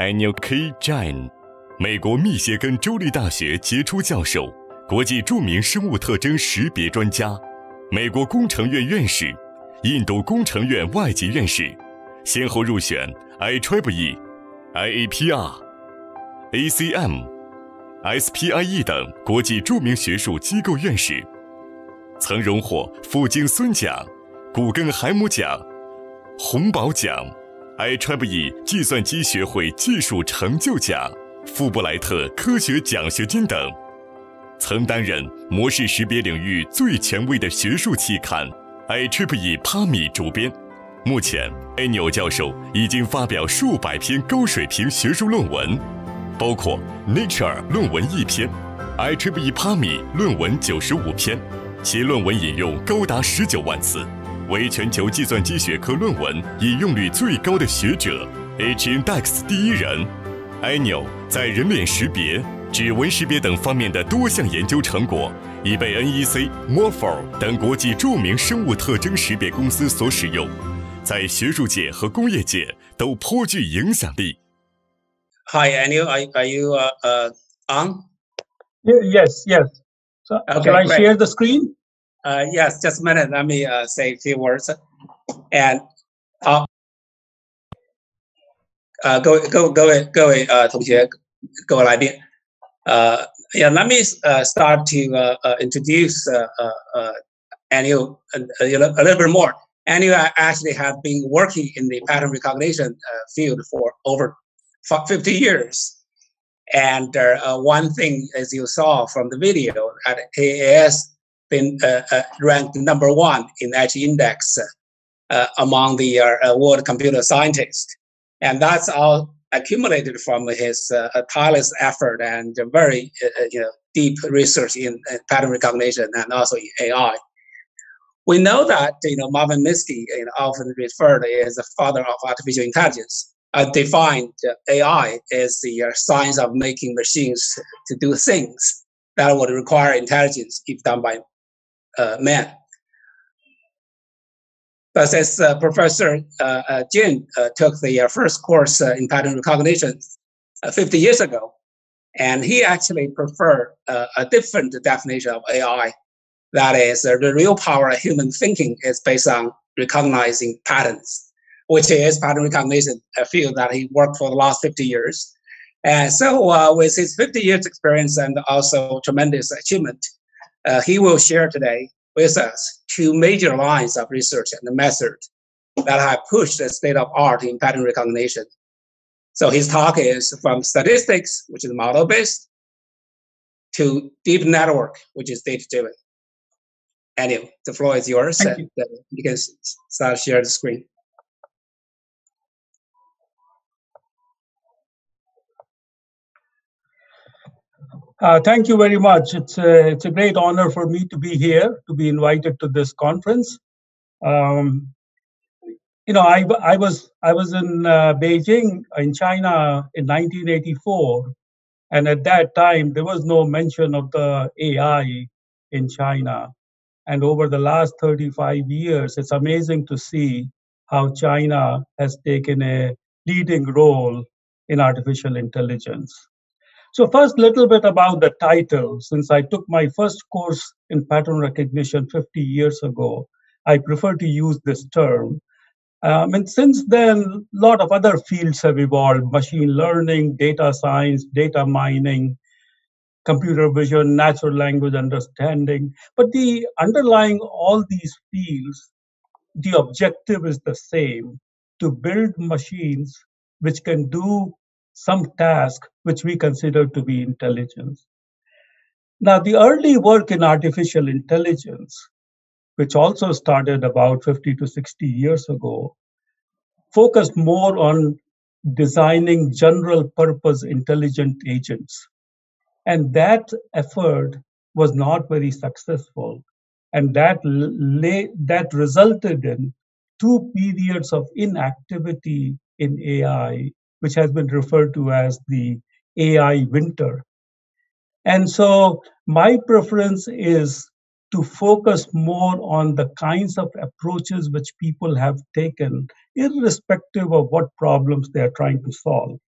Anil K. Jain， 美国密歇根州立大学杰出教授，国际著名生物特征识别专家，美国工程院院士，印度工程院外籍院士，先后入选 IEEE、IAPR、ACM、SPIE 等国际著名学术机构院士，曾荣获富金孙奖、古根海姆奖、洪堡奖、IEEE 计算机学会技术成就奖、富布莱特科学奖学金等，曾担任模式识别领域最权威的学术期刊 IEEE PAMI 主编。目前 Anil 教授已经发表数百篇高水平学术论文，包括 Nature 论文1篇， IEEE PAMI 论文95篇，其论文引用高达19万次，为全球计算机学科论文引用率最高的学者 H-Index 第一人。Anil 在人脸识别、指纹识别等方面的多项研究成果，已被 NEC、Morpho 等国际著名生物特征识别公司所使用，在学术界和工业界都颇具影响力。Hi, Anil. Are you on? Yes. So, okay, shall I great. share the screen? Yes, just a minute. Let me say a few words. And 各位同学，各位来宾。Yeah, let me start to introduce Anil a little bit more. Anil actually have been working in the pattern recognition field for over 50 years. And one thing, as you saw from the video, that he has been ranked #1 in H-Index among the world computer scientists. And that's all accumulated from his tireless effort and very deep research in pattern recognition and also in AI. We know that Marvin Minsky often referred as the father of artificial intelligence. Defined AI as the science of making machines to do things that would require intelligence if done by man. But as Professor Jin took the first course in pattern recognition 50 years ago, and he actually preferred a different definition of AI. That is, the real power of human thinking is based on recognizing patterns, which is pattern recognition, a field that he worked for the last 50 years. And so with his 50 years experience and also tremendous achievement, he will share today with us 2 major lines of research and method that have pushed the state of art in pattern recognition. So his talk is from statistics, which is model-based, to deep network, which is data-driven. Anil, the floor is yours. Thank you. You can start share the screen. Thank you very much. It's a great honor for me to be here, to be invited to this conference. I was in Beijing in China in 1984, and at that time there was no mention of the AI in China. And over the last 35 years, it's amazing to see how China has taken a leading role in artificial intelligence. So first, a little bit about the title. Since I took my first course in pattern recognition 50 years ago, I prefer to use this term. And since then, a lot of other fields have evolved: machine learning, data science, data mining, computer vision, natural language understanding. But the underlying all these fields, the objective is the same: to build machines which can do some task which we consider to be intelligence. Now, the early work in artificial intelligence, which also started about 50 to 60 years ago, focused more on designing general purpose intelligent agents. And that effort was not very successful. And that resulted in 2 periods of inactivity in AI, which has been referred to as the AI winter. And so my preference is to focus more on the kinds of approaches which people have taken, irrespective of what problems they are trying to solve.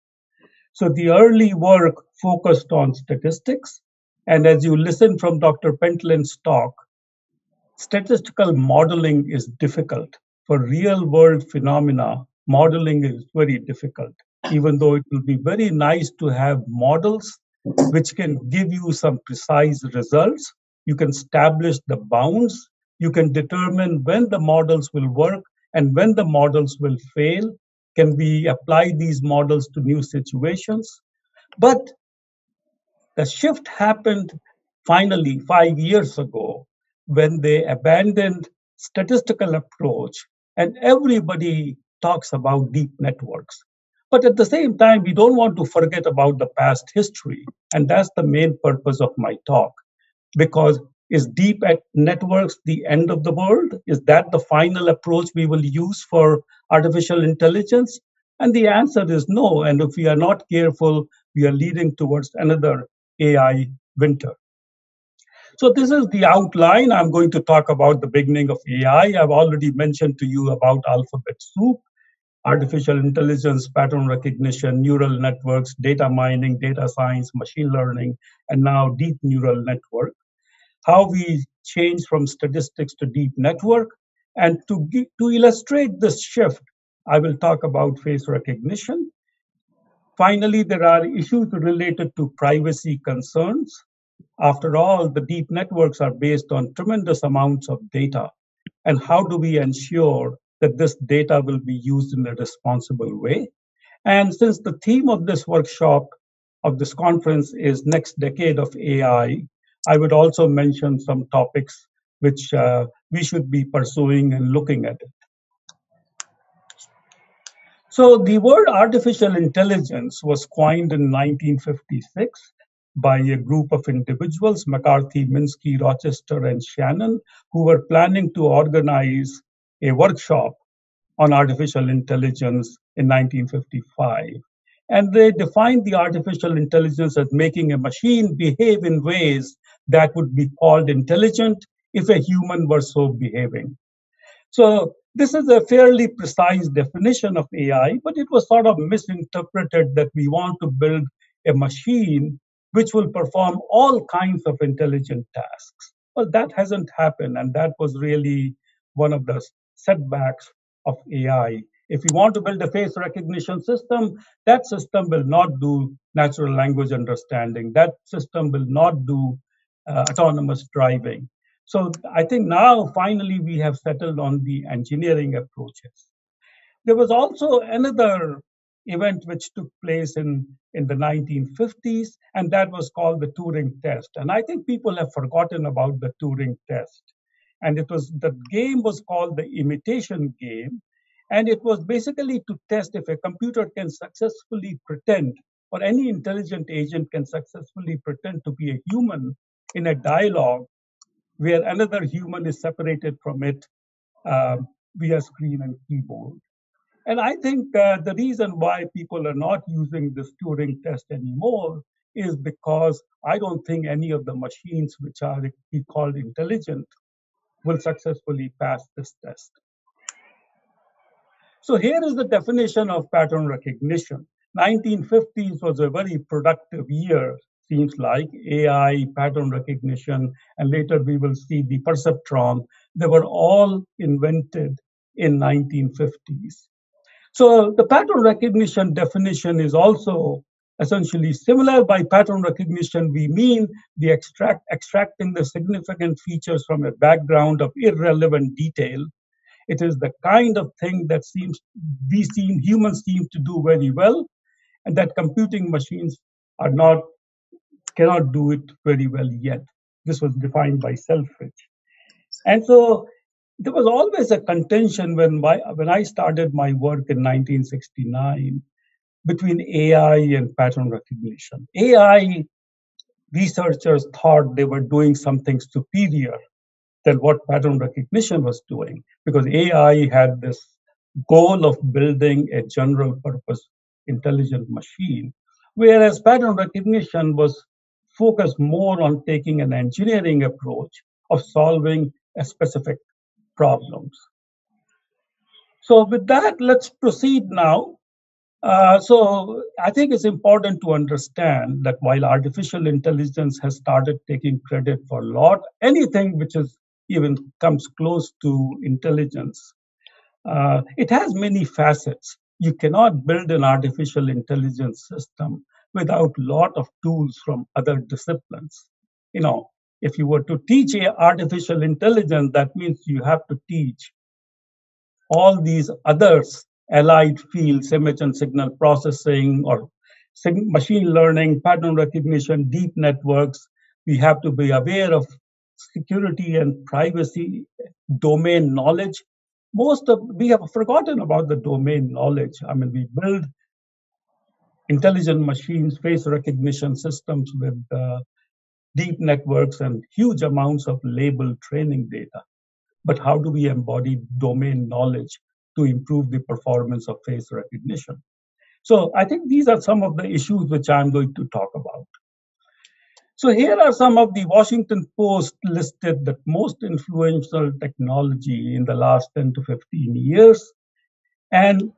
So the early work focused on statistics. And as you listen from Dr. Pentland's talk, statistical modeling is difficult. For real world phenomena, modeling is very difficult, even though it will be very nice to have models which can give you some precise results. You can establish the bounds. You can determine when the models will work and when the models will fail. Can we apply these models to new situations? But the shift happened finally 5 years ago when they abandoned statistical approach and everybody talks about deep networks. But at the same time, we don't want to forget about the past history. And that's the main purpose of my talk. Because is networks the end of the world? Is that the final approach we will use for artificial intelligence? And the answer is no. And if we are not careful, we are leading towards another AI winter. So this is the outline. I'm going to talk about the beginning of AI. I've already mentioned to you about alphabet soup, artificial intelligence, pattern recognition, neural networks, data mining, data science, machine learning, and now deep neural network. How we change from statistics to deep network. And to illustrate this shift, I will talk about face recognition. Finally, there are issues related to privacy concerns. After all, the deep networks are based on tremendous amounts of data. And how do we ensure that this data will be used in a responsible way? And since the theme of this workshop, of this conference, is next decade of AI, I would also mention some topics which we should be pursuing and looking at it. So the word artificial intelligence was coined in 1956 by a group of individuals, McCarthy, Minsky, Rochester, and Shannon, who were planning to organize a workshop on artificial intelligence in 1955. And they defined the artificial intelligence as making a machine behave in ways that would be called intelligent if a human were so behaving. So this is a fairly precise definition of AI, but it was sort of misinterpreted that we want to build a machine which will perform all kinds of intelligent tasks. Well, that hasn't happened, and that was really one of the setbacks of AI. If you want to build a face recognition system, that system will not do natural language understanding. That system will not do autonomous driving. So I think now finally we have settled on the engineering approaches. There was also another event which took place in the 1950s, and that was called the Turing test. And I think people have forgotten about the Turing test. And the game was called the imitation game. And it was basically to test if a computer can successfully pretend, or any intelligent agent can successfully pretend to be a human in a dialogue where another human is separated from it via screen and keyboard. And I think the reason why people are not using this Turing test anymore is because I don't think any of the machines which are called intelligent will successfully pass this test. So here is the definition of pattern recognition. 1950s was a very productive year, seems like, AI, pattern recognition, and later we will see the perceptron. They were all invented in 1950s. So the pattern recognition definition is also essentially similar. By pattern recognition, we mean the extracting the significant features from a background of irrelevant detail. It is the kind of thing that humans seem to do very well, and that computing machines cannot do it very well yet. This was defined by Selfridge. And so there was always a contention when I started my work in 1969 between AI and pattern recognition. AI researchers thought they were doing something superior than what pattern recognition was doing, because AI had this goal of building a general purpose intelligent machine, whereas pattern recognition was focused more on taking an engineering approach of solving a specific problems. So with that, let's proceed now. So I think it's important to understand that while artificial intelligence has started taking credit for a lot, anything which is even comes close to intelligence, it has many facets. You cannot build an artificial intelligence system without a lot of tools from other disciplines. You know, if you were to teach artificial intelligence, that means you have to teach all these others allied fields, image and signal processing or machine learning, pattern recognition, deep networks. We have to be aware of security and privacy, domain knowledge. We have forgotten about the domain knowledge. I mean, we build intelligent machines, face recognition systems with deep networks and huge amounts of labeled training data. But how do we embody domain knowledge to improve the performance of face recognition? So I think these are some of the issues which I'm going to talk about. So here are some of the Washington Post listed the most influential technology in the last 10 to 15 years. And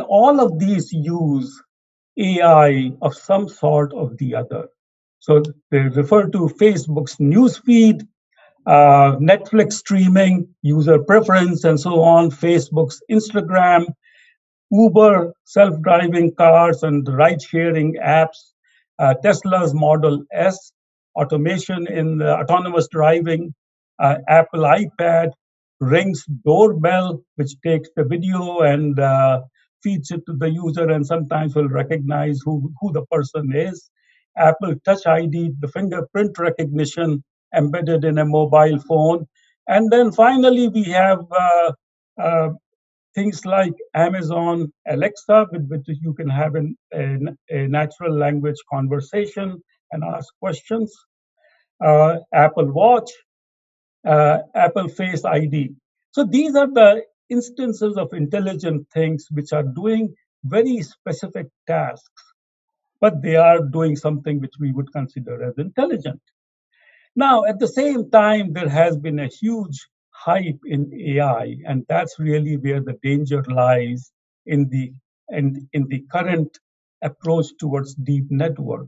all of these use AI of some sort of the other. So they refer to Facebook's newsfeed, Netflix streaming, user preference, and so on, Facebook's Instagram, Uber, self-driving cars and ride-sharing apps, Tesla's Model S, automation in autonomous driving, Apple iPad, Ring's doorbell, which takes the video and feeds it to the user and sometimes will recognize who the person is. Apple Touch ID, the fingerprint recognition embedded in a mobile phone. And then finally, we have things like Amazon Alexa, with which you can have a natural language conversation and ask questions. Apple Watch, Apple Face ID. So these are the instances of intelligent things which are doing very specific tasks, but they are doing something which we would consider as intelligent. Now, at the same time, there has been a huge hype in AI, and that's really where the danger lies in the current approach towards deep network.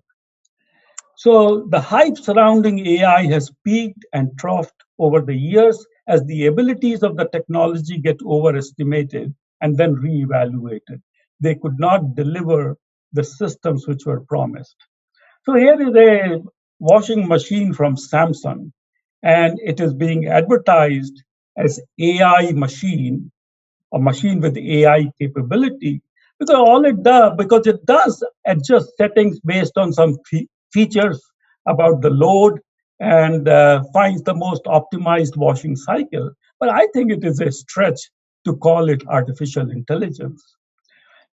So the hype surrounding AI has peaked and troughed over the years as the abilities of the technology get overestimated and then reevaluated. They could not deliver the systems which were promised. So here is a washing machine from Samsung, and it is being advertised as AI machine, a machine with AI capability, because it does adjust settings based on some features about the load and finds the most optimized washing cycle. But I think it is a stretch to call it artificial intelligence.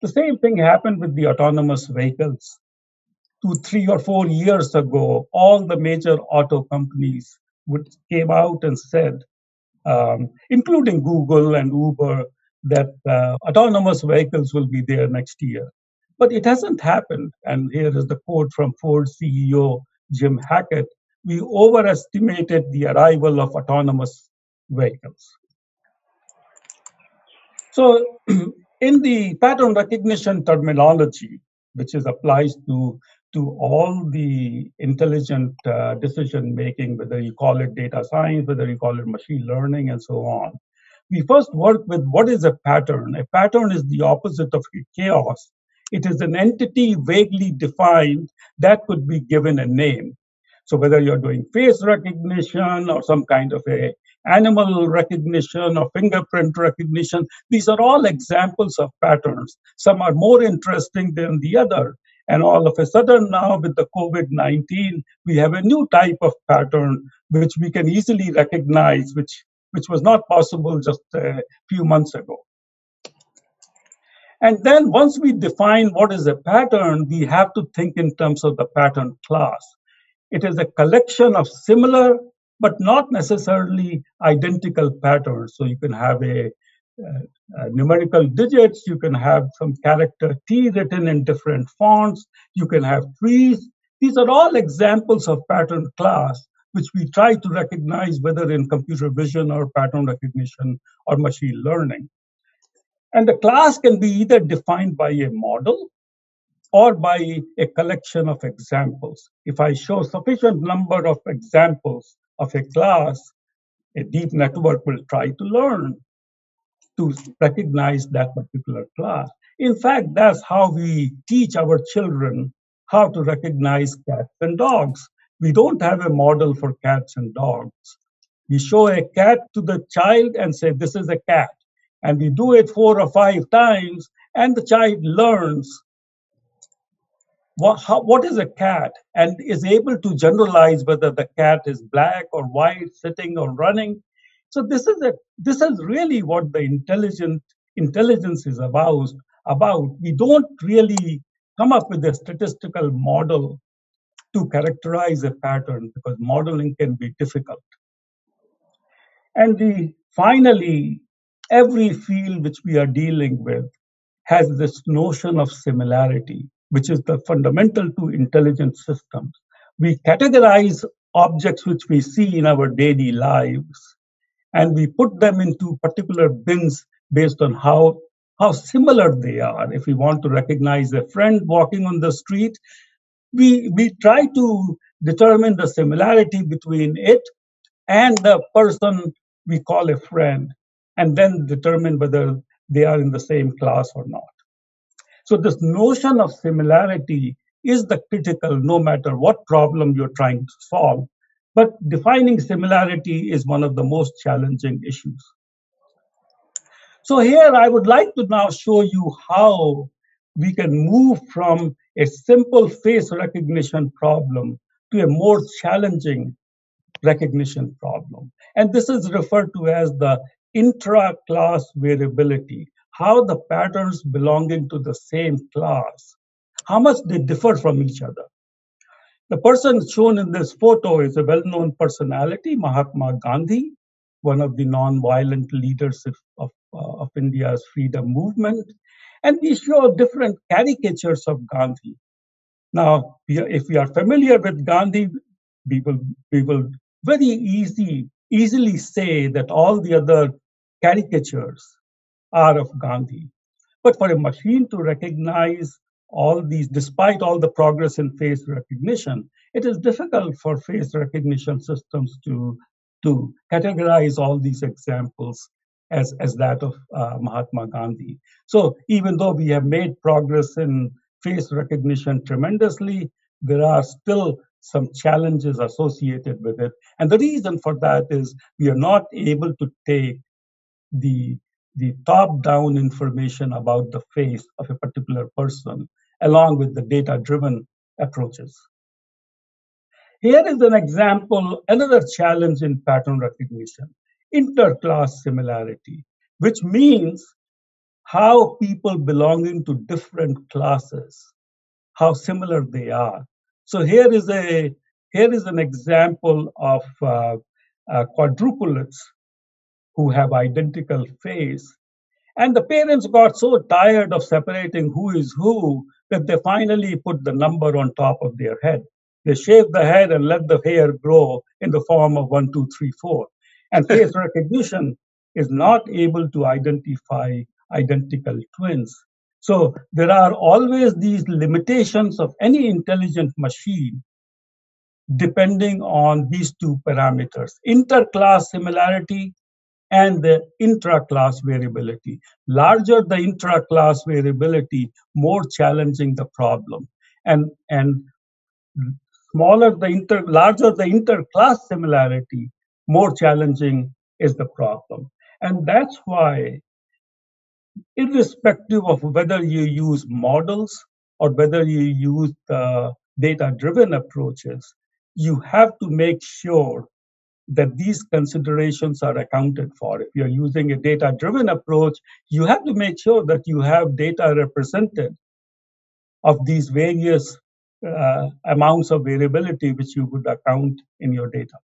The same thing happened with the autonomous vehicles. 2, 3, or 4 years ago, all the major auto companies came out and said, including Google and Uber, that autonomous vehicles will be there next year. But it hasn't happened. And here is the quote from Ford CEO Jim Hackett: "We overestimated the arrival of autonomous vehicles." So in the pattern recognition terminology, which applies to all the intelligent decision making, whether you call it data science, whether you call it machine learning, and so on, we first work with what is a pattern. A pattern is the opposite of chaos. It is an entity vaguely defined that could be given a name. So whether you're doing face recognition or some kind of a animal recognition or fingerprint recognition, these are all examples of patterns. Some are more interesting than the other. And all of a sudden now with the COVID-19, we have a new type of pattern which we can easily recognize, which was not possible just a few months ago. And then once we define what is a pattern, we have to think in terms of the pattern class. It is a collection of similar but not necessarily identical patterns. So you can have a numerical digits, you can have some character T written in different fonts, you can have trees. These are all examples of pattern class, which we try to recognize whether in computer vision or pattern recognition or machine learning. And the class can be either defined by a model or by a collection of examples. If I show sufficient number of examples of a class, a deep network will try to learn to recognize that particular class. In fact, that's how we teach our children how to recognize cats and dogs. We don't have a model for cats and dogs. We show a cat to the child and say, this is a cat. And we do it 4 or 5 times, and the child learns what is a cat and is able to generalize whether the cat is black or white, sitting or running. So this is really what the intelligence is about. We don't really come up with a statistical model to characterize a pattern because modeling can be difficult. And finally, every field which we are dealing with has this notion of similarity, which is the fundamental to intelligent systems. We categorize objects which we see in our daily lives, and we put them into particular bins based on how similar they are. If we want to recognize a friend walking on the street, we try to determine the similarity between it and the person we call a friend, and then determine whether they are in the same class or not. So this notion of similarity is the critical, no matter what problem you're trying to solve. But defining similarity is one of the most challenging issues. So here I would like to now show you how we can move from a simple face recognition problem to a more challenging recognition problem. And this is referred to as the intra-class variability, how the patterns belonging to the same class, how much they differ from each other. The person shown in this photo is a well-known personality, Mahatma Gandhi, one of the non-violent leaders of India's freedom movement. And we show different caricatures of Gandhi. Now, if we are familiar with Gandhi, we will very easily say that all the other caricatures are of Gandhi. But for a machine to recognize all these, despite all the progress in face recognition, it is difficult for face recognition systems to categorize all these examples as that of Mahatma Gandhi. So even though we have made progress in face recognition tremendously, there are still some challenges associated with it. And the reason for that is we are not able to take the top-down information about the face of a particular person along with the data-driven approaches. Here is an example, another challenge in pattern recognition, inter-class similarity, which means how people belonging to different classes, how similar they are. So here is an example of quadruplets who have identical face. And the parents got so tired of separating who is who that they finally put the number on top of their head. They shave the head and let the hair grow in the form of 1, 2, 3, 4. And face recognition is not able to identify identical twins. So there are always these limitations of any intelligent machine depending on these two parameters, inter-class similarity and the intra-class variability. Larger the intra-class variability, more challenging the problem. And larger the inter-class similarity, more challenging is the problem. And that's why, irrespective of whether you use models or whether you use the data-driven approaches, you have to make sure that these considerations are accounted for. If you're using a data-driven approach, you have to make sure that you have data represented of these various amounts of variability which you would account in your data.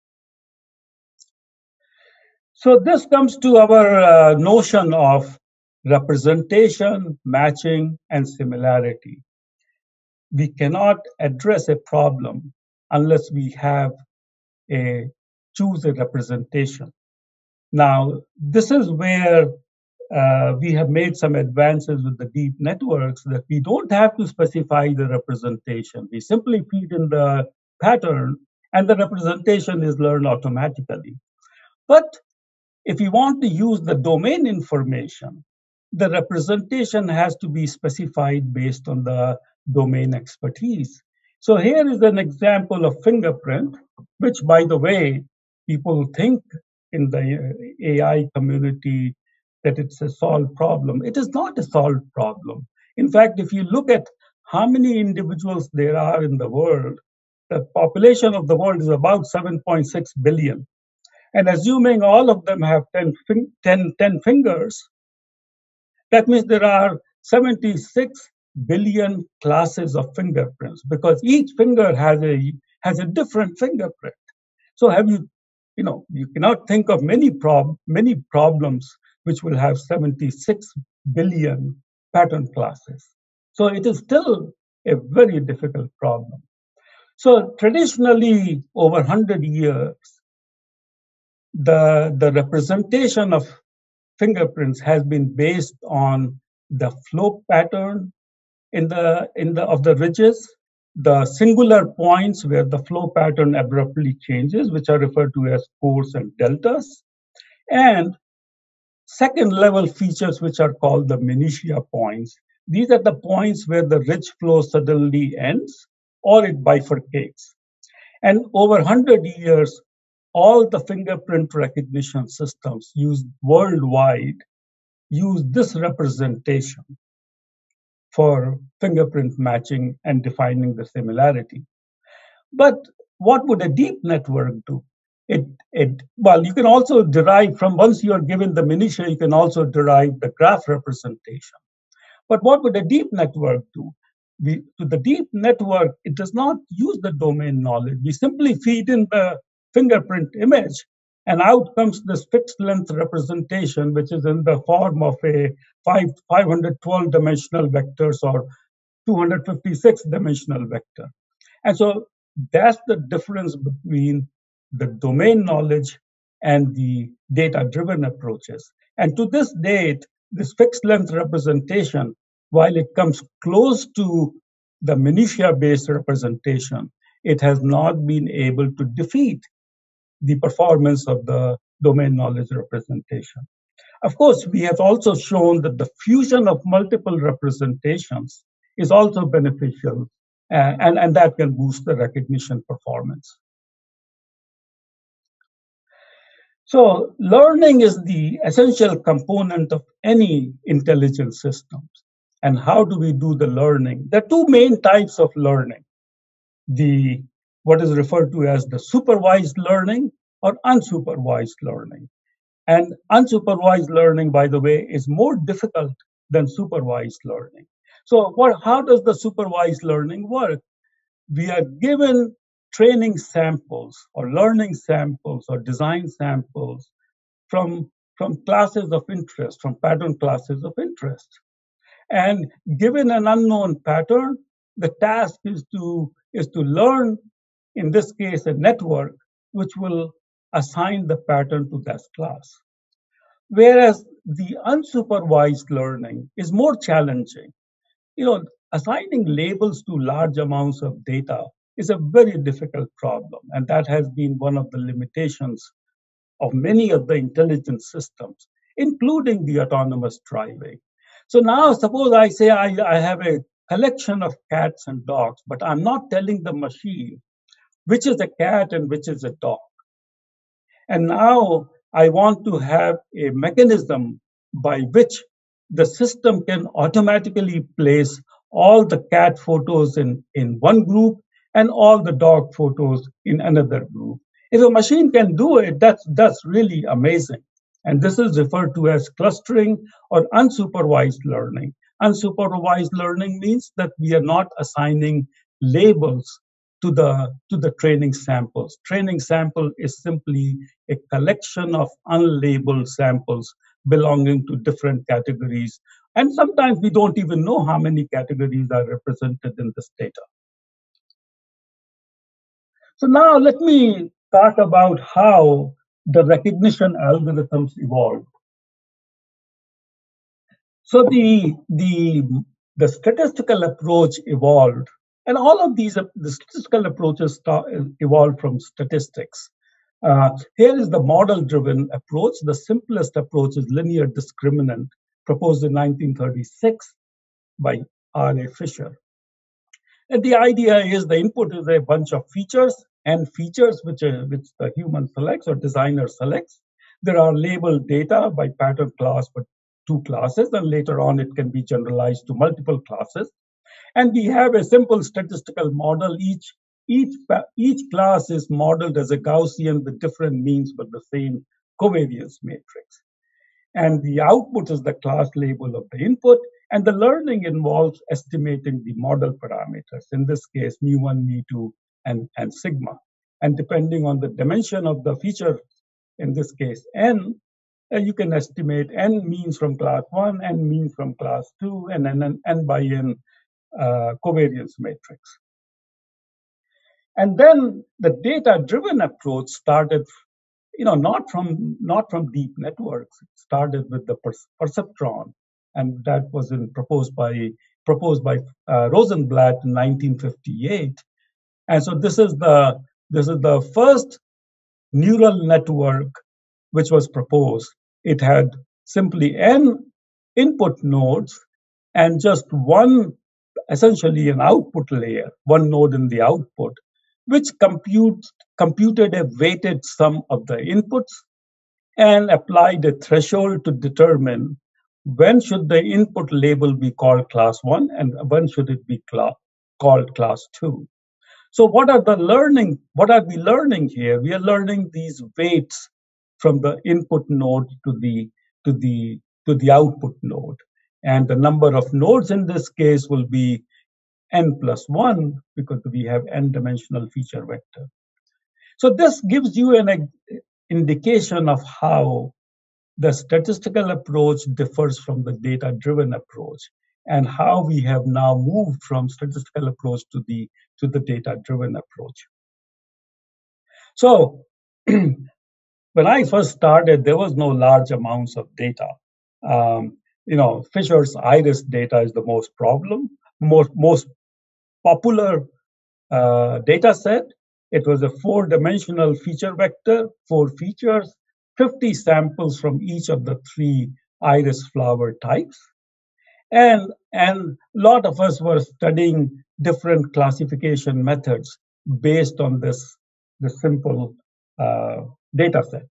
So this comes to our notion of representation, matching, and similarity. We cannot address a problem unless we have choose a representation. Now, this is where we have made some advances with the deep networks that we don't have to specify the representation. We simply feed in the pattern and the representation is learned automatically. But if you want to use the domain information, the representation has to be specified based on the domain expertise. So here is an example of fingerprint, which, by the way, people think in the AI community that it's a solved problem. It is not a solved problem. In fact, if you look at how many individuals there are in the world, the population of the world is about 7.6 billion. And assuming all of them have 10 fingers, that means there are 76 billion classes of fingerprints because each finger has a different fingerprint. So you cannot think of many problems which will have 76 billion pattern classes. So it is still a very difficult problem. So traditionally, over 100 years, the representation of fingerprints has been based on the flow pattern of the ridges, the singular points where the flow pattern abruptly changes, which are referred to as cores and deltas, and second level features which are called the minutiae points. These are the points where the ridge flow suddenly ends or it bifurcates. And over 100 years, all the fingerprint recognition systems used worldwide use this representation for fingerprint matching and defining the similarity. But what would a deep network do? Well, you can also derive from, once you are given the minutiae, you can also derive the graph representation. But what would a deep network do? To the deep network, it does not use the domain knowledge. We simply feed in the fingerprint image, and out comes this fixed length representation, which is in the form of a 512 dimensional vectors or 256 dimensional vector. And so that's the difference between the domain knowledge and the data-driven approaches. And to this date, this fixed length representation, while it comes close to the minutiae-based representation, it has not been able to defeat the performance of the domain knowledge representation. Of course, we have also shown that the fusion of multiple representations is also beneficial, and that can boost the recognition performance. So learning is the essential component of any intelligent systems. And how do we do the learning? There are two main types of learning. What is referred to as the supervised learning or unsupervised learning. And unsupervised learning, by the way, is more difficult than supervised learning. So how does the supervised learning work? We are given training samples or learning samples or design samples from classes of interest, from pattern classes of interest. And given an unknown pattern, the task is to learn, in this case, a network, which will assign the pattern to that class. Whereas the unsupervised learning is more challenging. Assigning labels to large amounts of data is a very difficult problem. And that has been one of the limitations of many of the intelligent systems, including the autonomous driving. So now suppose I say I have a collection of cats and dogs, but I'm not telling the machine which is a cat and which is a dog. And now I want to have a mechanism by which the system can automatically place all the cat photos in one group and all the dog photos in another group. If a machine can do it, that's really amazing. And this is referred to as clustering or unsupervised learning. Unsupervised learning means that we are not assigning labels to the training samples. Training sample is simply a collection of unlabeled samples belonging to different categories. And sometimes we don't even know how many categories are represented in this data. So now let me talk about how the recognition algorithms evolved. So the statistical approach evolved, and all of these the statistical approaches evolved from statistics. Here is the model-driven approach. The simplest approach is linear discriminant, proposed in 1936 by R.A. Fisher. And the idea is the input is a bunch of features and features which the human selects or designer selects. There are labeled data by pattern class for 2 classes, and later on it can be generalized to multiple classes. And we have a simple statistical model. Each class is modeled as a Gaussian with different means but the same covariance matrix. And the output is the class label of the input, and the learning involves estimating the model parameters, in this case, mu1, mu2, and sigma. And depending on the dimension of the feature, in this case, n, you can estimate n means from class 1, n means from class 2, and then n by n covariance matrix. And then the data-driven approach started, not from deep networks. It started with the perceptron, and that was proposed by Rosenblatt in 1958. And so this is the first neural network which was proposed. It had simply n input nodes and just one, essentially an output layer, one node in the output, which computed a weighted sum of the inputs and applied a threshold to determine when should the input label be called class 1 and when should it be called class 2. So what are we learning here? We are learning these weights from the input node to the output node. And the number of nodes in this case will be n plus 1 because we have n-dimensional feature vector. So this gives you an indication of how the statistical approach differs from the data-driven approach and how we have now moved from statistical approach to the data-driven approach. So when I first started, there was no large amounts of data. Fisher's iris data is the most popular data set. It was a 4-dimensional feature vector, 4 features, 50 samples from each of the 3 iris flower types. And a lot of us were studying different classification methods based on this simple data set.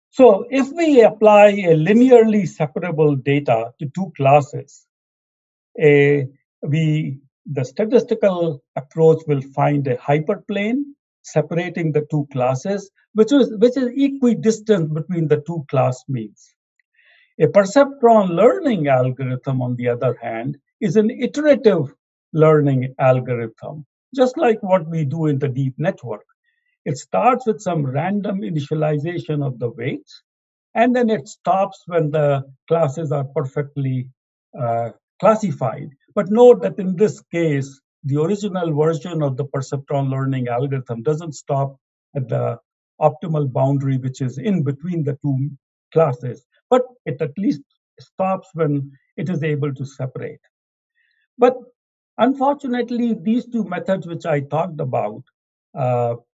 So if we apply a linearly separable data to 2 classes, the statistical approach will find a hyperplane separating the 2 classes, which is equidistant between the 2 class means. A perceptron learning algorithm, on the other hand, is an iterative learning algorithm, just like what we do in the deep network. It starts with some random initialization of the weights, and then it stops when the classes are perfectly classified. But note that in this case, the original version of the perceptron learning algorithm doesn't stop at the optimal boundary, which is in between the 2 classes, but it at least stops when it is able to separate. But unfortunately, these 2 methods which I talked about,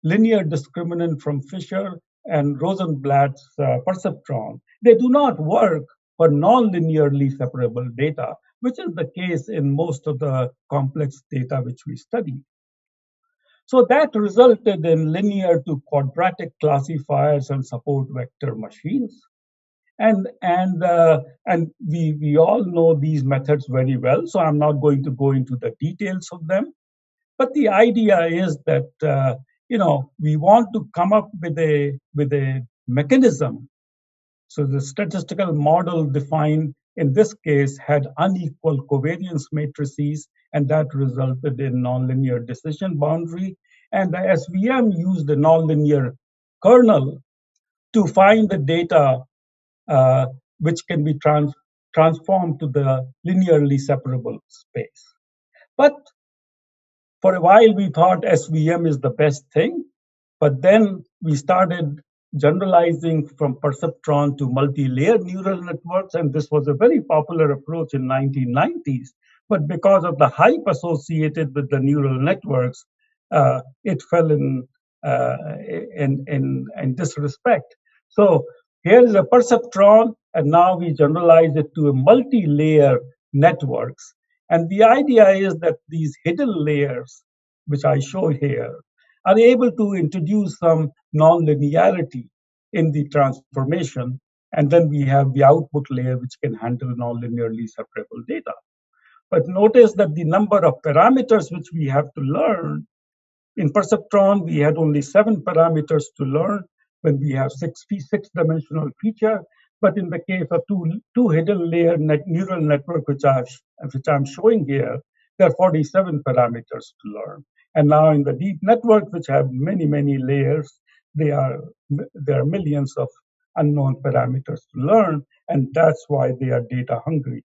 linear discriminant from Fisher and Rosenblatt's perceptron, they do not work for non-linearly separable data, which is the case in most of the complex data which we study. So that resulted in linear to quadratic classifiers and support vector machines. And we all know these methods very well, so I'm not going to go into the details of them. But the idea is that we want to come up with a mechanism. So the statistical model defined in this case had unequal covariance matrices, and that resulted in nonlinear decision boundary. And the SVM used a nonlinear kernel to find the data which can be transformed to the linearly separable space. But for a while, we thought SVM is the best thing, but then we started generalizing from perceptron to multi-layer neural networks, and this was a very popular approach in 1990s. But because of the hype associated with the neural networks, it fell in disrespect. So here is a perceptron, and now we generalize it to a multi-layer networks. And the idea is that these hidden layers, which I show here, are able to introduce some nonlinearity in the transformation. And then we have the output layer, which can handle nonlinearly separable data. But notice that the number of parameters which we have to learn, in perceptron, we had only 7 parameters to learn when we have six-dimensional feature. But in the case of two hidden layer neural network, which I'm showing here, there are 47 parameters to learn. And now in the deep network, which have many, many layers, there are millions of unknown parameters to learn, and that's why they are data hungry.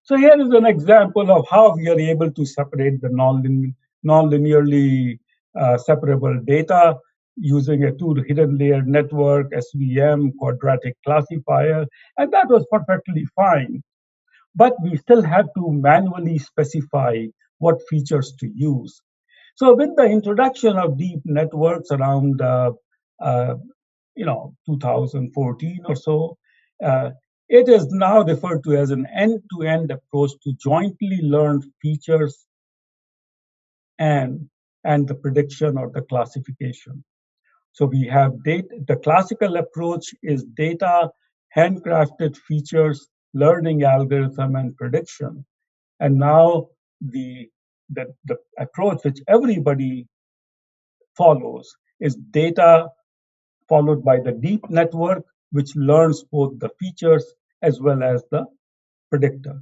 So here is an example of how we are able to separate the nonlinearly separable data using a 2 hidden layer network, SVM, quadratic classifier, and that was perfectly fine. But we still had to manually specify what features to use. So with the introduction of deep networks around 2014 or so, it is now referred to as an end-to-end approach to jointly learned features and the prediction or the classification. So we have the classical approach is data, handcrafted features, learning algorithm, and prediction. And now the approach which everybody follows is data followed by the deep network, which learns both the features as well as the predictor.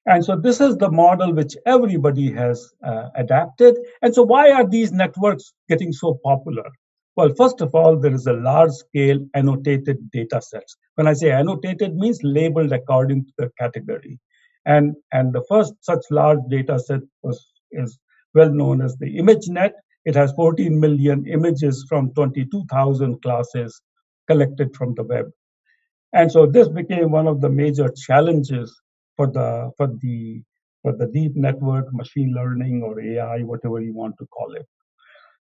And so this is the model which everybody has adapted. And so why are these networks getting so popular? Well, first of all, there is a large-scale annotated data sets. When I say annotated, means labeled according to the category. And the first such large data set is well known as the ImageNet. It has 14 million images from 22,000 classes collected from the web. And so this became one of the major challenges for the deep network, machine learning, or AI, whatever you want to call it.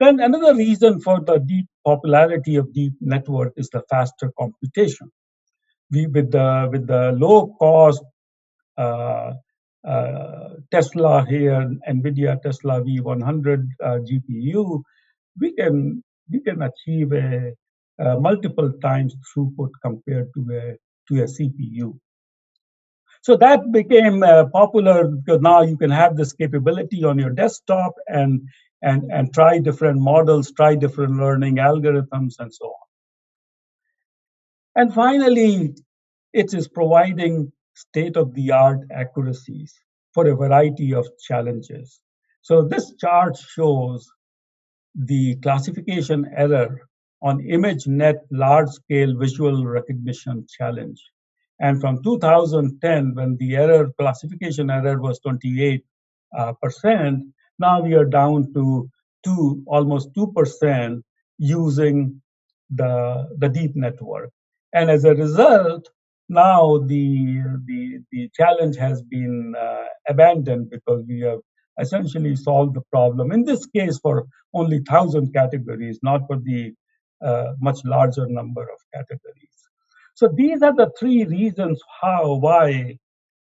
Then another reason for the deep popularity of deep network is the faster computation. With the low cost Tesla here, NVIDIA Tesla V100 GPU, we can achieve a multiple times throughput compared to a CPU. So that became popular because now you can have this capability on your desktop and try different models, try different learning algorithms, and so on. And finally, it is providing state-of-the-art accuracies for a variety of challenges. So this chart shows the classification error on ImageNet large-scale visual recognition challenge. And from 2010, when the classification error was 28%, now we are down to almost 2% using the deep network. And as a result, now the challenge has been abandoned because we have essentially solved the problem. In this case, for only 1,000 categories, not for the much larger number of categories. So these are the 3 reasons why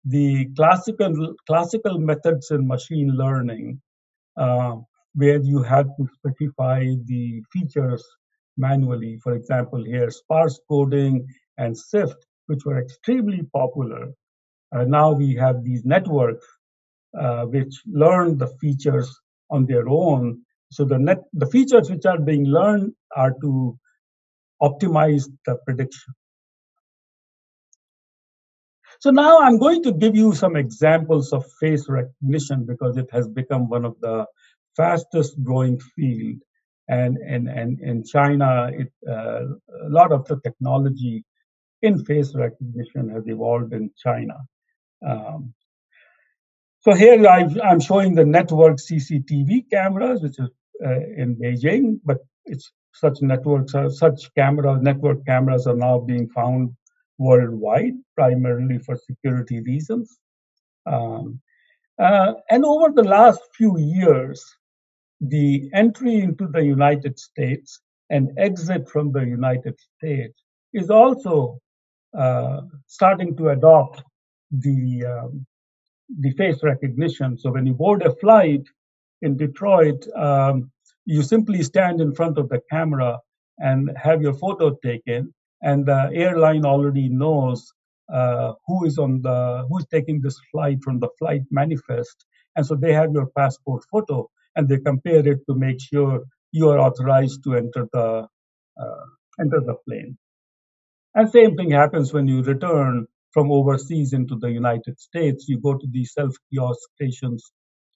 the classical methods in machine learning, where you have to specify the features manually, for example, here sparse coding and SIFT, which were extremely popular. Now we have these networks which learn the features on their own. So the features which are being learned are to optimize the prediction. So now I'm going to give you some examples of face recognition because it has become one of the fastest growing field. And in China, a lot of the technology in face recognition has evolved in China. So here I'm showing the network CCTV cameras, which is in Beijing, but such network cameras are now being found worldwide, primarily for security reasons. And over the last few years, the entry into the United States and exit from the United States is also starting to adopt the face recognition. So when you board a flight in Detroit, you simply stand in front of the camera and have your photo taken, and the airline already knows who's taking this flight from the flight manifest, and so they have your passport photo, and they compare it to make sure you are authorized to enter the plane. And same thing happens when you return from overseas into the United States. You go to these self-kiosk stations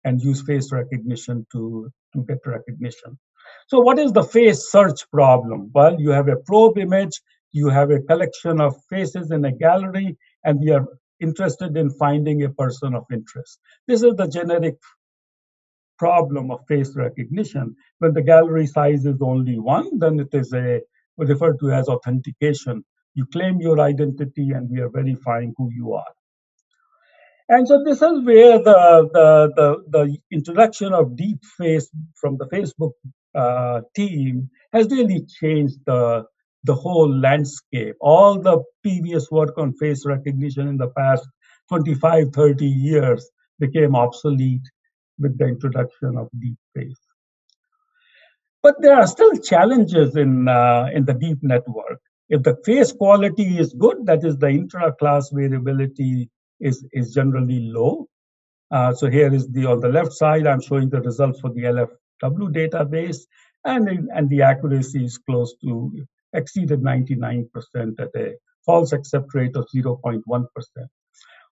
and use face recognition to get recognition. So what is the face search problem? Well, you have a probe image, you have a collection of faces in a gallery, and we are interested in finding a person of interest. This is the generic problem of face recognition. When the gallery size is only one, then it is referred to as authentication. You claim your identity, and we are verifying who you are. And so this is where the introduction of deep face from the Facebook team has really changed the whole landscape. All the previous work on face recognition in the past 25, 30 years became obsolete with the introduction of deep face. But there are still challenges in the deep network. If the face quality is good, that is, the intra-class variability is generally low. So here is on the left side, I'm showing the results for the LFW database, and the accuracy is close to exceeded 99% at a false accept rate of 0.1%.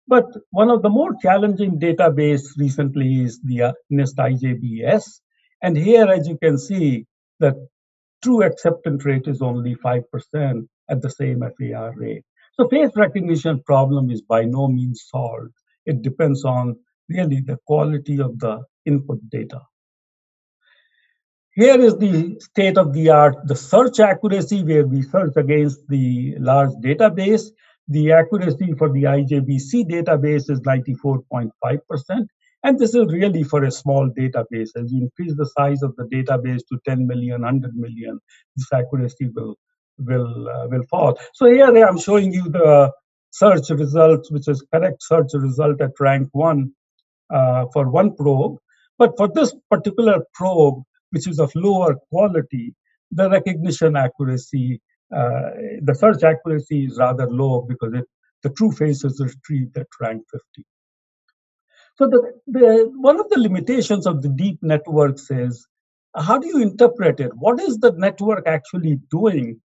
But one of the more challenging database recently is the NIST IJBS. And here, as you can see, the true acceptance rate is only 5% at the same FAR rate. So face recognition problem is by no means solved. It depends on really the quality of the input data. Here is the state of the art, the search accuracy, where we search against the large database. The accuracy for the IJBC database is 94.5%. And this is really for a small database. As you increase the size of the database to 10 million, 100 million, this accuracy will fall. So here I'm showing you the search results, which is correct search result at rank 1 for one probe. But for this particular probe, which is of lower quality, the recognition accuracy, the search accuracy is rather low because the true faces are retrieved at rank 50. So one of the limitations of the deep networks is, how do you interpret it? What is the network actually doing?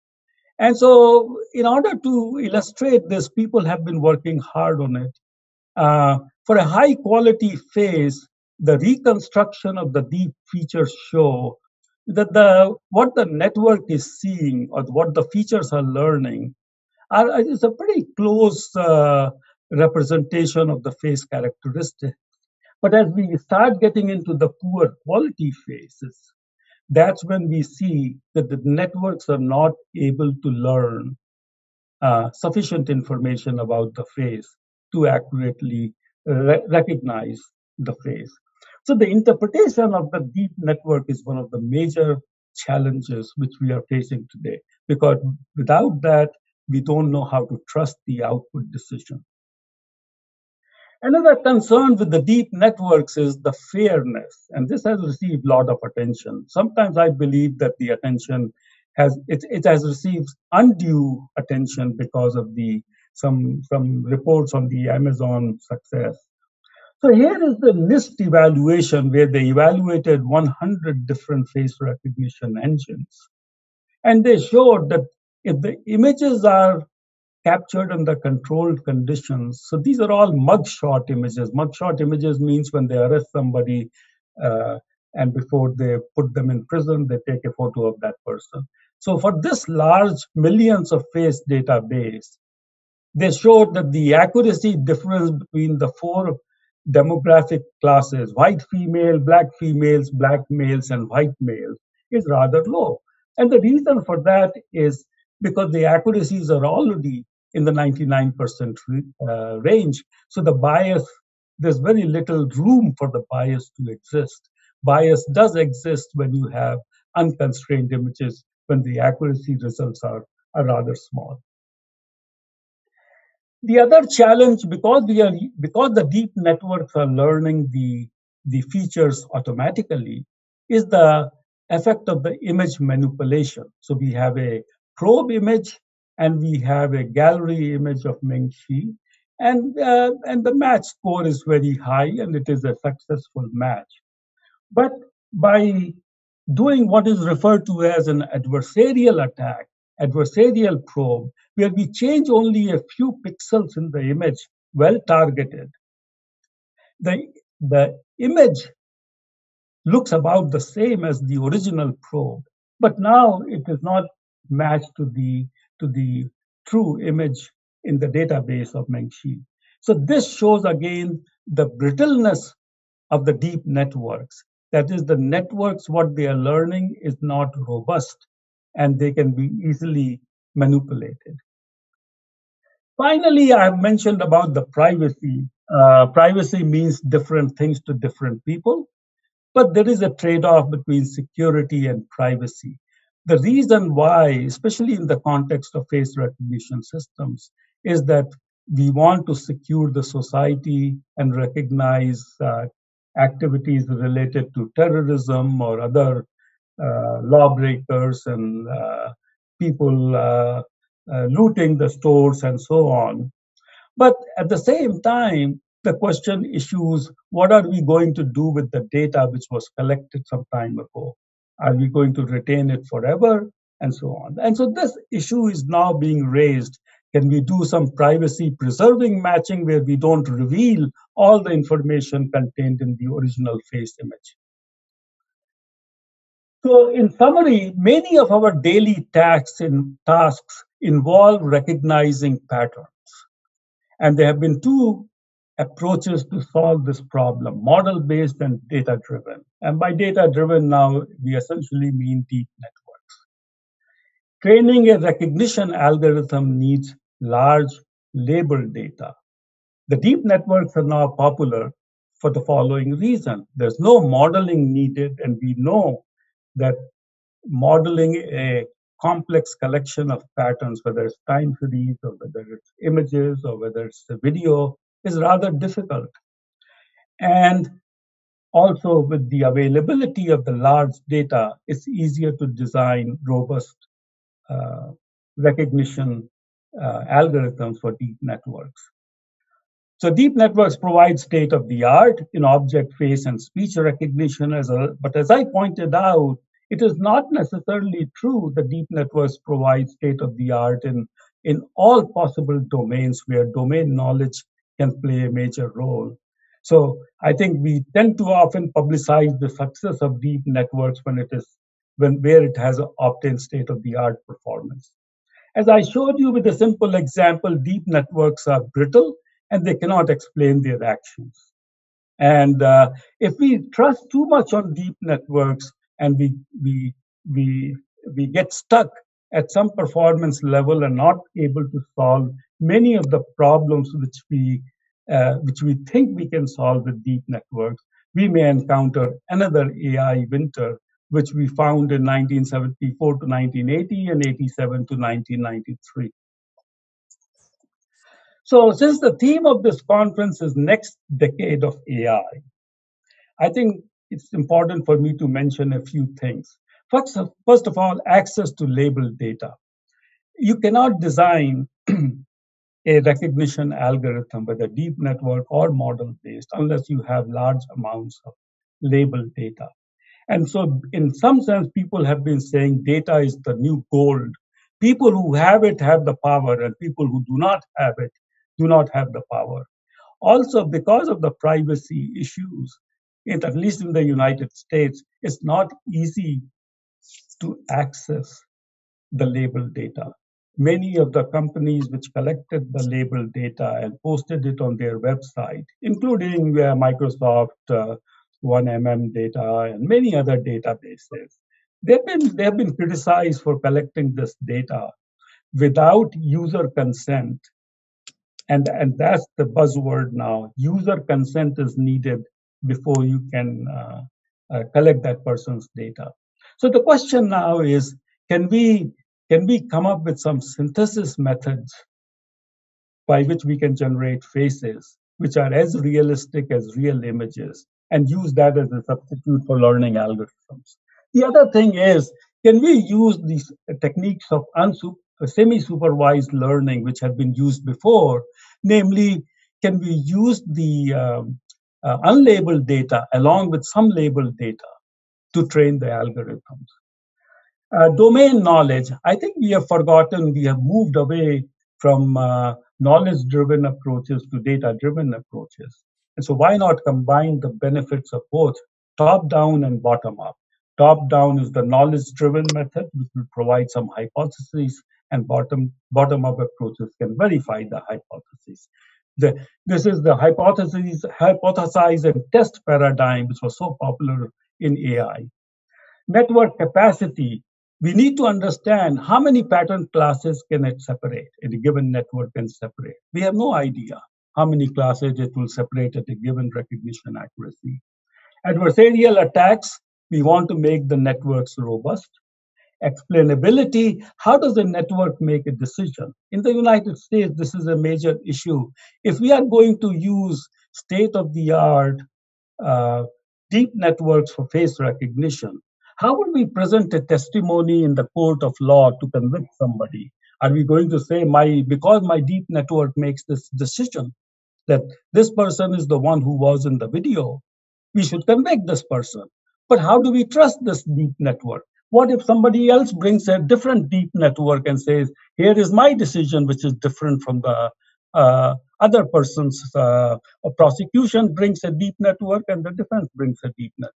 And so in order to illustrate this, people have been working hard on it. For a high quality face, the reconstruction of the deep features show that what the network is seeing or what the features are learning is a pretty close representation of the face characteristics. But as we start getting into the poor quality faces, that's when we see that the networks are not able to learn sufficient information about the face to accurately recognize the face. So the interpretation of the deep network is one of the major challenges which we are facing today, because without that, we don't know how to trust the output decision. Another concern with the deep networks is the fairness, and this has received a lot of attention. Sometimes I believe that the attention has received undue attention because of some reports on the Amazon success. So here is the NIST evaluation where they evaluated 100 different face recognition engines, and they showed that if the images are captured under controlled conditions. So these are all mugshot images. Mugshot images means when they arrest somebody and before they put them in prison, they take a photo of that person. So for this large millions of face database, they showed that the accuracy difference between the four demographic classes, white female, black females, black males, and white males, is rather low. And the reason for that is because the accuracies are already in the 99% range. So the bias, there's very little room for the bias to exist. Bias does exist when you have unconstrained images, when the accuracy results are rather small. The other challenge, because the deep networks are learning the features automatically, is the effect of the image manipulation. So we have a probe image and we have a gallery image of Meng-Shi, and the match score is very high and it is a successful match. But by doing what is referred to as an adversarial attack, adversarial probe, where we change only a few pixels in the image, well targeted, the image looks about the same as the original probe, but now it is not matched to the true image in the database of Meng-Shi. So this shows again the brittleness of the deep networks. That is, the networks, what they are learning is not robust and they can be easily manipulated. Finally, I have mentioned about the privacy. Privacy means different things to different people, but there is a trade-off between security and privacy. The reason why, especially in the context of face recognition systems, is that we want to secure the society and recognize activities related to terrorism or other lawbreakers and people looting the stores and so on. But at the same time, the question issues, what are we going to do with the data which was collected some time ago? Are we going to retain it forever? And so on. And so this issue is now being raised. Can we do some privacy preserving matching where we don't reveal all the information contained in the original face image? So in summary, many of our daily tasks involve recognizing patterns. And there have been two approaches to solve this problem, model-based and data-driven. And by data-driven now, we essentially mean deep networks. Training a recognition algorithm needs large labeled data. The deep networks are now popular for the following reason. There's no modeling needed, and we know that modeling a complex collection of patterns, whether it's time series or whether it's images or whether it's a video, is rather difficult. And also with the availability of the large data, it's easier to design robust recognition algorithms for deep networks. So deep networks provide state-of-the-art in object, face, and speech recognition. But as I pointed out, it is not necessarily true that deep networks provide state-of-the-art in all possible domains where domain knowledge can play a major role. So I think we tend to often publicize the success of deep networks where it has obtained state-of-the-art performance. As I showed you with a simple example, deep networks are brittle and they cannot explain their actions. And if we trust too much on deep networks and we get stuck at some performance level and not able to solve many of the problems which we think we can solve with deep networks, we may encounter another AI winter, which we found in 1974 to 1980 and 87 to 1993. So since the theme of this conference is next decade of AI, I think it's important for me to mention a few things. First of all, access to labeled data. You cannot design a recognition algorithm, whether deep network or model-based, unless you have large amounts of labeled data. And so in some sense, people have been saying data is the new gold. People who have it have the power, and people who do not have it do not have the power. Also, because of the privacy issues, at least in the United States, it's not easy to access the labeled data. many of the companies which collected the label data and posted it on their website, including Microsoft 1MM data and many other databases, they have been criticized for collecting this data without user consent. And that's the buzzword now. User consent is needed before you can collect that person's data. So the question now is, can we come up with some synthesis methods by which we can generate faces which are as realistic as real images and use that as a substitute for learning algorithms? The other thing is, can we use these techniques of semi-supervised learning which have been used before? Namely, can we use the unlabeled data along with some labeled data to train the algorithms? Domain knowledge, I think we have forgotten, we have moved away from knowledge-driven approaches to data-driven approaches. And so why not combine the benefits of both top-down and bottom-up? Top-down is the knowledge-driven method, which will provide some hypotheses, and bottom-up approaches can verify the hypotheses. This is the hypothesize and test paradigm, which was so popular in AI. Network capacity, we need to understand how many pattern classes can it separate, a given network can separate. We have no idea how many classes it will separate at a given recognition accuracy. Adversarial attacks, we want to make the networks robust. Explainability, how does the network make a decision? In the United States, this is a major issue. If we are going to use state-of-the-art deep networks for face recognition, how would we present a testimony in the court of law to convict somebody? Are we going to say, because my deep network makes this decision, that this person is the one who was in the video, we should convict this person? But how do we trust this deep network? What if somebody else brings a different deep network and says, here is my decision, which is different from the other person's? Prosecution brings a deep network and the defense brings a deep network.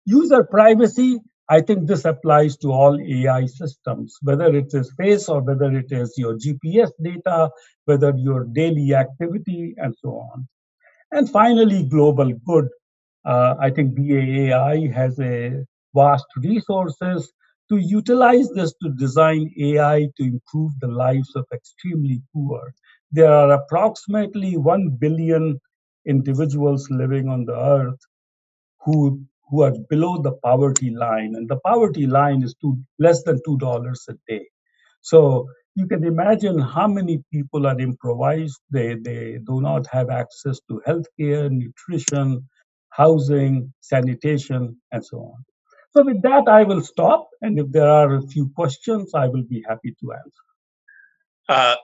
User privacy, I think this applies to all AI systems, whether it is face or whether it is your GPS data, whether your daily activity, and so on. And finally, global good. I think BAAI has a vast resources to utilize this to design AI to improve the lives of extremely poor. There are approximately 1 billion individuals living on the earth who are below the poverty line, and the poverty line is less than $2 a day. So you can imagine how many people are improvised. They do not have access to healthcare, nutrition, housing, sanitation, and so on. So with that, I will stop, and if there are a few questions, I will be happy to answer.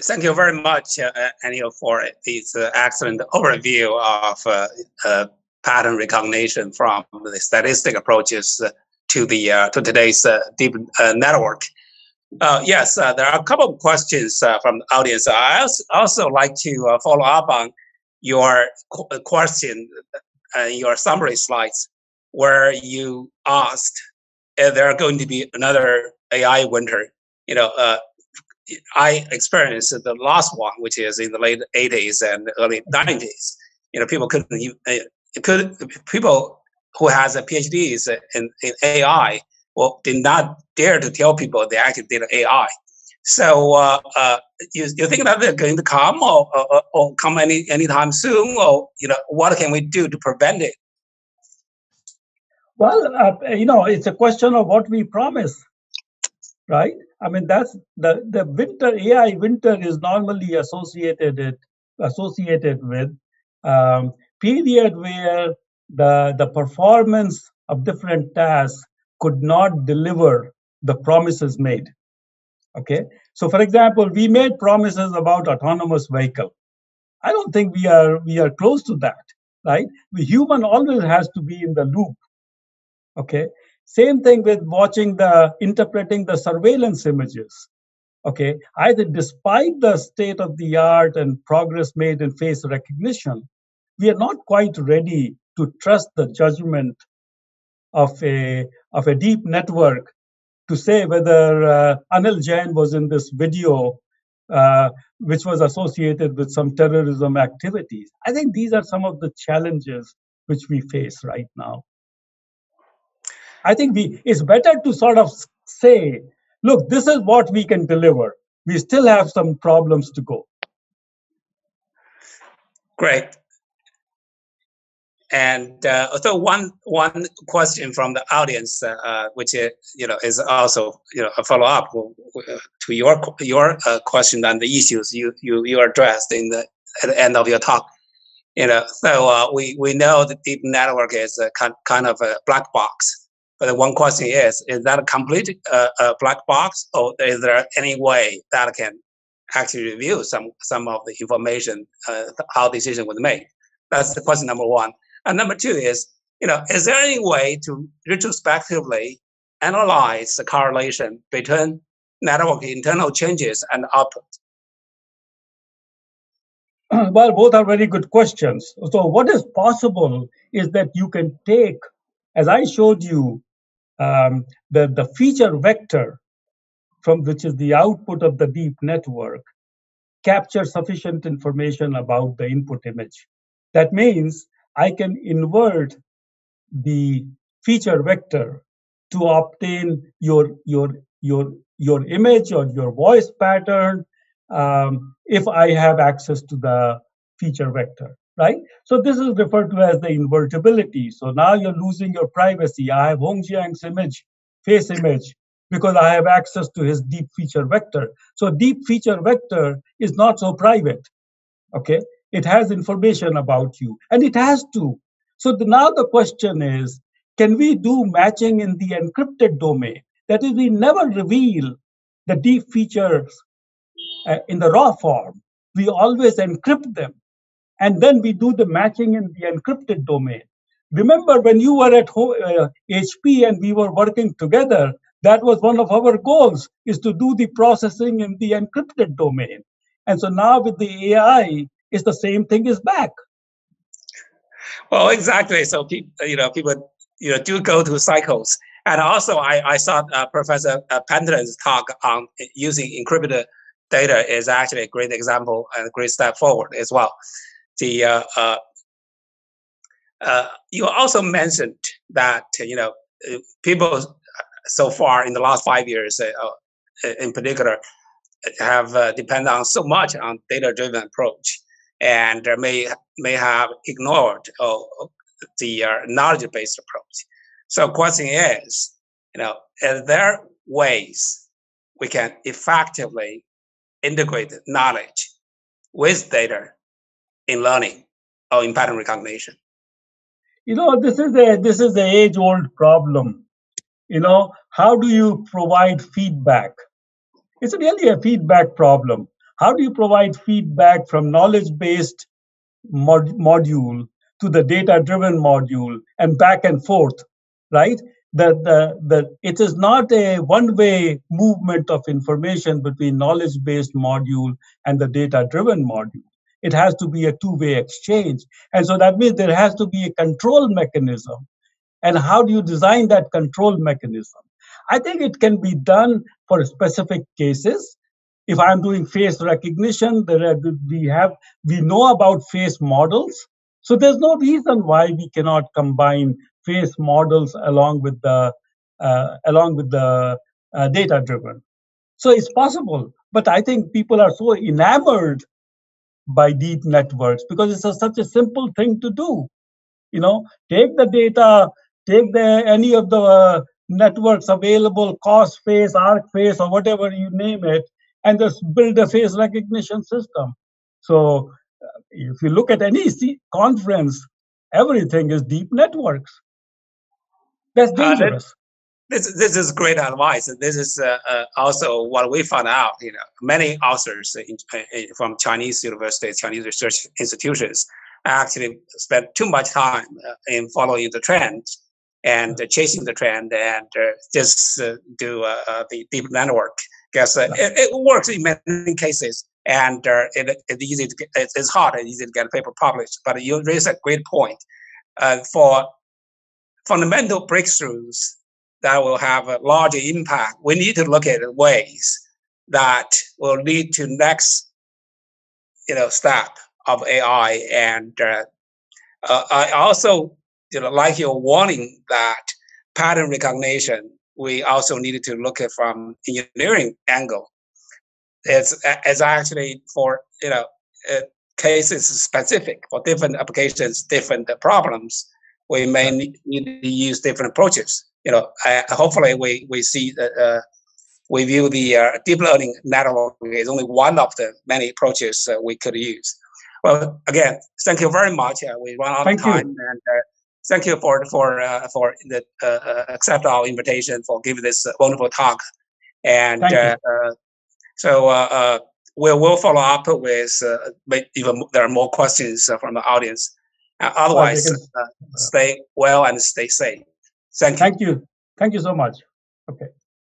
Thank you very much, Anil, for this excellent overview of pattern recognition from the statistic approaches to today's deep network. Yes, there are a couple of questions from the audience. I also like to follow up on your question in your summary slides, where you asked if there are going to be another AI winter. I experienced the last one, which is in the late 80s and early 90s. People who has a PhDs in AI did not dare to tell people they actually did AI. So you think that they're going to come or come anytime soon, or what can we do to prevent it? Well, it's a question of what we promise, right? I mean, that's the winter. AI winter is normally associated with period where the performance of different tasks could not deliver the promises made. Okay, so for example, we made promises about autonomous vehicle. I don't think we are close to that, right? The human always has to be in the loop. Okay, same thing with interpreting the surveillance images. Okay, either despite the state of the art and progress made in face recognition, we are not quite ready to trust the judgment of a deep network to say whether Anil Jain was in this video, which was associated with some terrorism activities. I think these are some of the challenges which we face right now. I think it's better to sort of say, look, this is what we can deliver. We still have some problems to go. Great. And so one question from the audience, which is also a follow up to your question and the issues you addressed at the end of your talk. So we know that deep network is a kind of a black box. But one question is that a complete black box, or is there any way that can actually review some of the information, how decision was made? That's the question number one. And number two is there any way to retrospectively analyze the correlation between network internal changes and output? Well, both are very good questions. So what is possible is that you can take, as I showed you, the feature vector from which is the output of the deep network, capture sufficient information about the input image. That means I can invert the feature vector to obtain your image or your voice pattern if I have access to the feature vector, right? So this is referred to as the invertibility. So now you're losing your privacy. I have Hongjiang's image, face image, because I have access to his deep feature vector. So deep feature vector is not so private, okay? It has information about you, and it has to. So now the question is, can we do matching in the encrypted domain? That is, we never reveal the deep features in the raw form. We always encrypt them, and then we do the matching in the encrypted domain. Remember when you were at HP and we were working together, that was one of our goals, is to do the processing in the encrypted domain. And so now with the AI, it's the same thing is back. Well, exactly. So people do go through cycles. And also, I saw Professor Pentland's talk on using encrypted data is actually a great example and a great step forward as well. You also mentioned that people so far in the last 5 years, in particular, have depended on so much on data-driven approach, and may have ignored the knowledge-based approach. So, question is, are there ways we can effectively integrate knowledge with data in learning or in pattern recognition? This is the age-old problem. How do you provide feedback? It's really a feedback problem. How do you provide feedback from knowledge-based module to the data-driven module and back and forth, right? It is not a one-way movement of information between knowledge-based module and the data-driven module. It has to be a two-way exchange. And so that means there has to be a control mechanism. And how do you design that control mechanism? I think it can be done for specific cases. If I'm doing face recognition, we know about face models. So there's no reason why we cannot combine face models along with the data-driven. So it's possible, but I think people are so enamored by deep networks because it's such a simple thing to do. Take the data, take any of the networks available, COSFace, ArcFace, or whatever you name it, and just build a face recognition system. So if you look at any conference, everything is deep networks. That's dangerous. This is great advice. This is also what we found out. Many authors from Chinese universities, Chinese research institutions, actually spend too much time in following the trend and chasing the trend and just do the deep network. Because it works in many cases, and it's hard and easy to get a paper published. But you raise a great point. For fundamental breakthroughs that will have a larger impact, we need to look at ways that will lead to next, step of AI. And I also, like your warning that pattern recognition, we also needed to look at from engineering angle. It's actually for cases specific for different applications, different problems. We may need to use different approaches. Hopefully we see that we view the deep learning network as only one of the many approaches we could use. Well, again, thank you very much. We run out of time, and thank you for accept our invitation, for giving this wonderful talk. And so we'll follow up with even there are more questions from the audience. Otherwise, stay well and stay safe. Thank you. Thank you so much. Okay.